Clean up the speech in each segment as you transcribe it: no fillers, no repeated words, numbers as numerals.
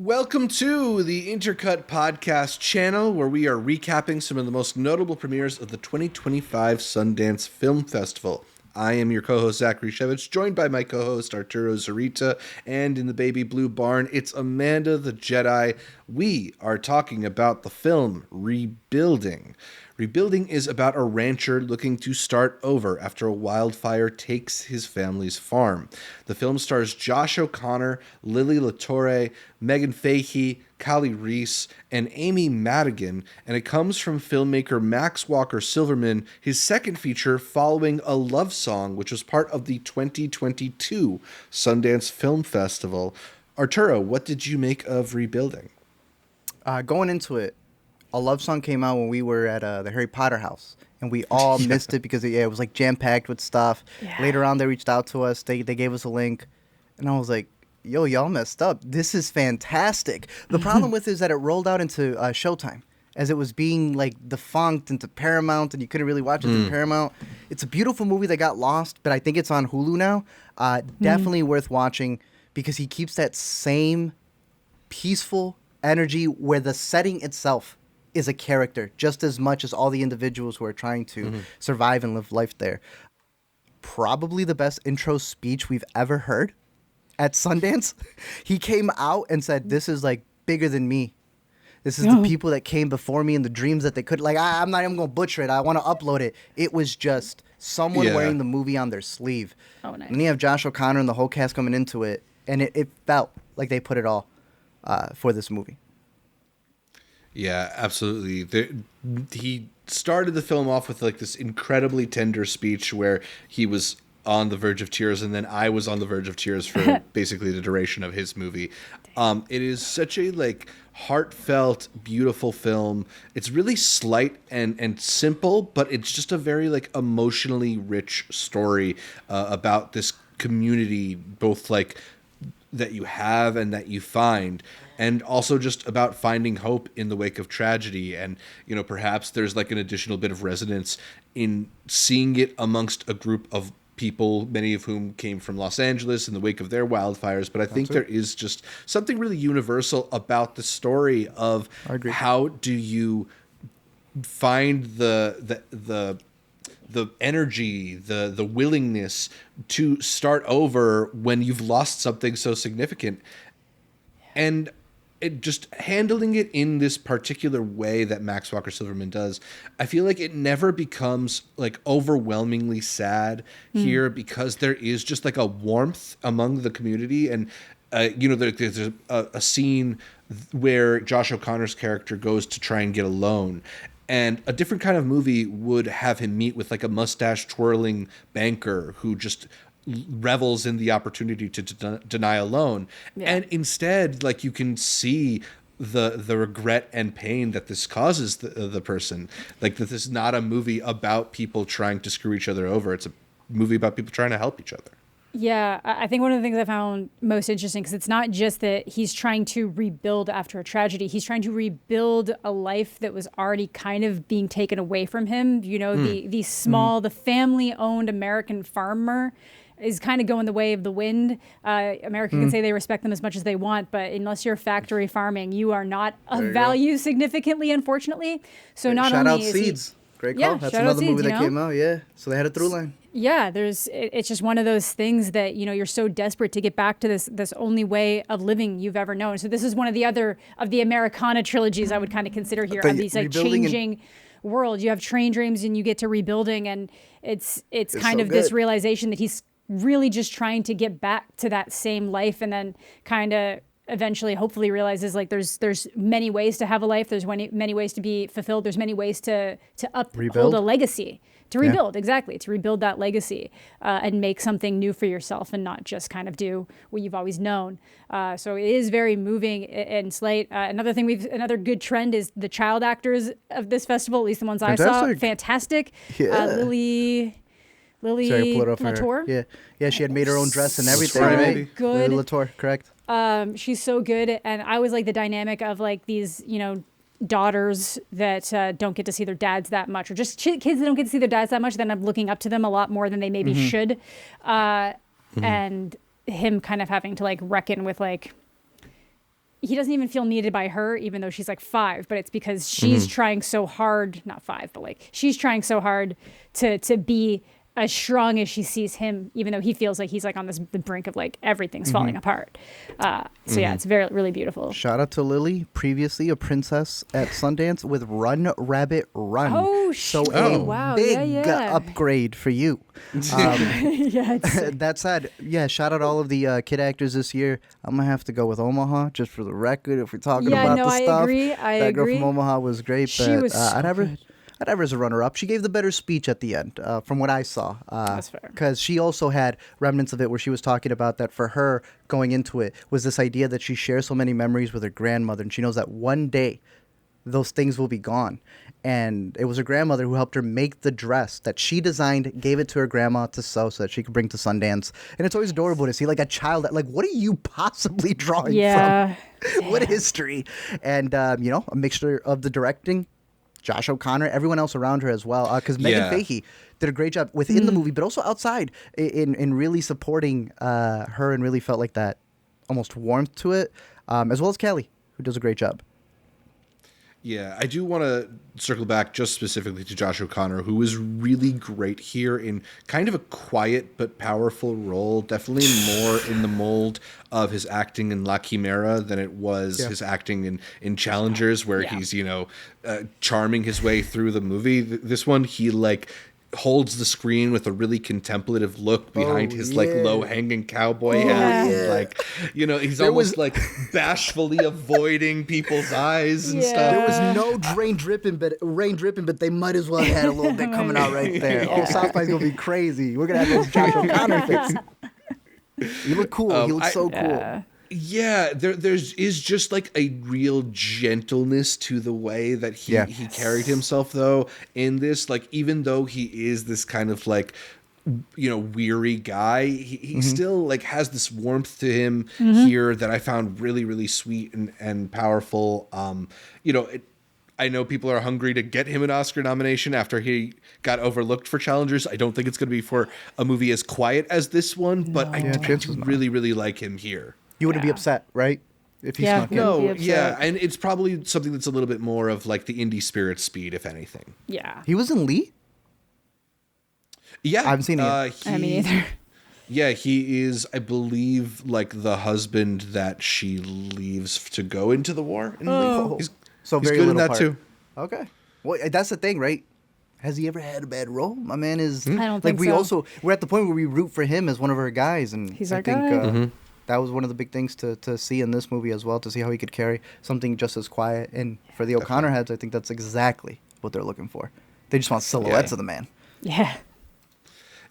Welcome to the Intercut podcast channel, where we are recapping some of the most notable premieres of the 2025 Sundance Film Festival. I am your co-host, Zachary Shevich, joined by my co-host, Arturo Zurita, and in the baby blue barn, it's Amanda the Jedi. We are talking about the film Rebuilding. Rebuilding is about a rancher looking to start over after a wildfire takes his family's farm. The film stars Josh O'Connor, Lily LaTorre, Meghann Fahy, Reis, and Amy Madigan, and it comes from filmmaker Max Walker-Silverman, his second feature following A Love Song, which was part of the 2022 Sundance Film Festival. Arturo, what did you make of Rebuilding? Going into it, A Love Song came out when we were at the Harry Potter house, and we all missed it because it was like jam-packed with stuff. Yeah. Later on, they reached out to us. They gave us a link, and I was like, yo, y'all messed up. This is fantastic. The problem with it is that it rolled out into Showtime, as it was being like defunct into Paramount, and you couldn't really watch it through Paramount. It's a beautiful movie that got lost, but I think it's on Hulu now. Definitely worth watching, because he keeps that same peaceful energy where the setting itself is a character just as much as all the individuals who are trying to survive and live life there. Probably the best intro speech we've ever heard at Sundance. He came out and said, this is like bigger than me. This is the people that came before me and the dreams that they could, like, I'm not even going to butcher it. I want to upload it. It was just someone wearing the movie on their sleeve. Oh, nice. And you have Josh O'Connor and the whole cast coming into it, and it felt like they put it all for this movie. Yeah, absolutely. He started the film off with like this incredibly tender speech where he was on the verge of tears, and then I was on the verge of tears for basically the duration of his movie. It is such a like heartfelt, beautiful film. It's really slight and simple, but it's just a very like emotionally rich story about this community, both like that you have and that you find, and also just about finding hope in the wake of tragedy. And, you know, perhaps there's like an additional bit of resonance in seeing it amongst a group of people, many of whom came from Los Angeles in the wake of their wildfires. But I think there is just something really universal about the story of how do you find the energy, the willingness to start over when you've lost something so significant. And it just handling it in this particular way that Max Walker-Silverman does, I feel like it never becomes like overwhelmingly sad here, because there is just like a warmth among the community. And there's a scene where Josh O'Connor's character goes to try and get a loan, and a different kind of movie would have him meet with like a mustache twirling banker who just revels in the opportunity to deny a loan. And instead, like, you can see the regret and pain that this causes the person. Like, that this is not a movie about people trying to screw each other over. It's a movie about people trying to help each other. Yeah, I think one of the things I found most interesting, because it's not just that he's trying to rebuild after a tragedy. He's trying to rebuild a life that was already kind of being taken away from him. You know, the small, the family-owned American farmer is kind of going the way of the wind. America can say they respect them as much as they want, but unless you're factory farming, you are not of value significantly, unfortunately. So not shout only out is Seeds. Great call. That's another movie that came out. Yeah. So they had a through line. Yeah, it's just one of those things that, you know, you're so desperate to get back to this only way of living you've ever known. So this is one of the other of the Americana trilogies I would kind of consider here, of these like changing world. You have Train Dreams and you get to Rebuilding, and it's kind of this realization that he's really just trying to get back to that same life, and then kind of eventually hopefully realizes like there's many ways to have a life, there's many ways to be fulfilled, there's many ways to uphold a legacy, to rebuild, exactly, to rebuild that legacy and make something new for yourself, and not just kind of do what you've always known. So it is very moving and slight. Another good trend is the child actors of this festival, at least the ones I saw. Fantastic. Lily LaTorre. Yeah, she had made her own dress and everything. So good. Lily LaTorre, correct. She's so good, and I was like the dynamic of like these, you know, daughters that don't get to see their dads that much, or just kids that don't get to see their dads that much. Then I'm looking up to them a lot more than they maybe should, and him kind of having to like reckon with like he doesn't even feel needed by her, even though she's like 5, but it's because she's trying so hard, not 5, but like she's trying so hard to be as strong as she sees him, even though he feels like he's like on the brink of like everything's falling apart. So yeah, it's really beautiful. Shout out to Lily, previously a princess at Sundance with Run Rabbit Run. Wow. Big upgrade for you. Yeah, That said, shout out all of the kid actors this year. I'm gonna have to go with Omaha, just for the record. If we're talking about the stuff, I agree. That girl from Omaha was great. She but, was so good. I'd have her as a runner-up. She gave the better speech at the end, from what I saw. That's fair. Because she also had remnants of it where she was talking about that for her going into it was this idea that she shares so many memories with her grandmother, and she knows that one day those things will be gone. And it was her grandmother who helped her make the dress that she designed, gave it to her grandma to sew so that she could bring to Sundance. And it's always adorable to see like a child that, like, what are you possibly drawing from? What history? And, a mixture of the directing, Josh O'Connor, everyone else around her as well. Because Meghann Fahy did a great job within the movie, but also outside in really supporting her, and really felt like that almost warmth to it, as well as Kelly, who does a great job. Yeah, I do want to circle back just specifically to Josh O'Connor, who was really great here in kind of a quiet but powerful role, definitely more in the mold of his acting in La Chimera than it was his acting in Challengers, where he's, charming his way through the movie. This one, he holds the screen with a really contemplative look behind his low-hanging cowboy hat. And, he's almost bashfully avoiding people's eyes and stuff. There was no rain dripping, but they might as well have had a little bit coming out right there. Oh, South by's gonna be crazy. We're gonna have those Josh O'Connor fits. You look cool. He looks so cool. Yeah, there's just a real gentleness to the way that he carried himself, though, in this. Even though he is this kind of weary guy, he still has this warmth to him here that I found really, really sweet and powerful. I know people are hungry to get him an Oscar nomination after he got overlooked for Challengers. I don't think it's going to be for a movie as quiet as this one, but I do really, really like him here. You wouldn't be upset, right? If he's not and it's probably something that's a little bit more of the indie spirit speed, if anything. Yeah. He was in Lee? Yeah. I haven't seen it yet. I mean, either. Yeah, he is, I believe, the husband that she leaves to go into the war. He's very good in that part. Too. Okay. Well, that's the thing, right? Has he ever had a bad role? My man is... I don't think so. We're at the point where we root for him as one of our guys. And he's our guy. That was one of the big things to see in this movie as well, to see how he could carry something just as quiet. And for the O'Connor heads, I think that's exactly what they're looking for. They just want silhouettes of the man. Yeah.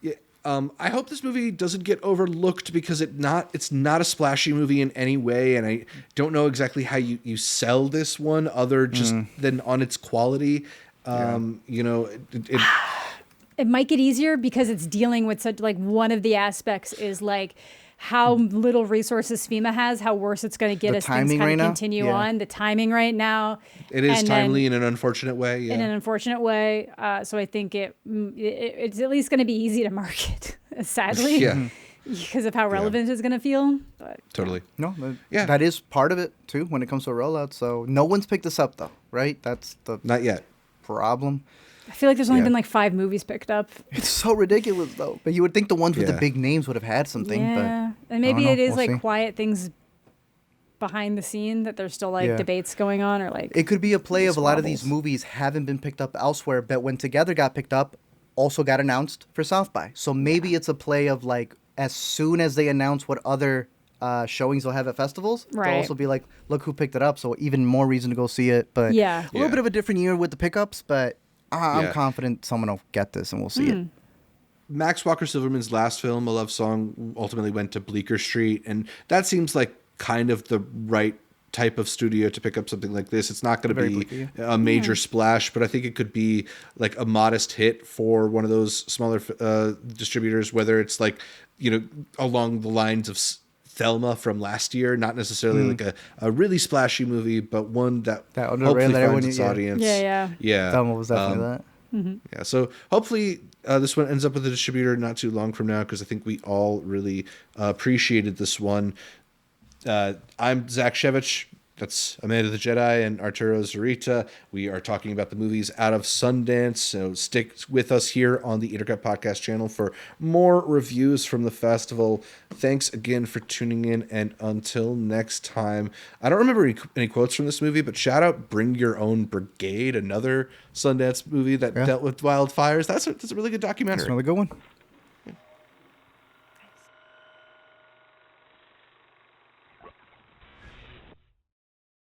Yeah. I hope this movie doesn't get overlooked because it's not a splashy movie in any way, and I don't know exactly how you sell this one other just than on its quality. It might get easier because it's dealing with such one of the aspects is how little resources FEMA has, how worse it's going to get as things kind of continue on. The timing right now. It is timely in an unfortunate way. Yeah. In an unfortunate way. So I think it's at least going to be easy to market, sadly. Yeah. Because of how relevant it's going to feel. But, totally. No, that is part of it, too, when it comes to a rollout. So no one's picked this up, though, right? That's the Not yet. problem. I feel like there's only been 5 movies picked up. It's so ridiculous, though. But you would think the ones with the big names would have had something. Yeah. But and maybe it is we'll see. quiet things behind the scene that there's still debates going on, or it could be a play of a lot of these movies haven't been picked up elsewhere, but when Together got picked up, also got announced for South by. So maybe it's a play of as soon as they announce what other showings they'll have at festivals, they'll also be look who picked it up. So even more reason to go see it. But a little bit of a different year with the pickups, but I'm confident someone will get this and we'll see it. Max Walker-Silverman's last film, A Love Song, ultimately went to Bleecker Street, and that seems like kind of the right type of studio to pick up something like this. It's not going to be a major splash, but I think it could be a modest hit for one of those smaller distributors, whether it's along the lines of Thelma from last year, not necessarily a really splashy movie, but one that hopefully finds its audience. Yeah. Thelma was definitely that. Yeah, so hopefully this one ends up with a distributor not too long from now, because I think we all really appreciated this one. I'm Zach Shevich. That's Amanda the Jedi and Arturo Zurita. We are talking about the movies out of Sundance. So stick with us here on the Intercut podcast channel for more reviews from the festival. Thanks again for tuning in. And until next time, I don't remember any quotes from this movie, but shout out Bring Your Own Brigade, another Sundance movie that dealt with wildfires. That's a really good documentary. That's another good one.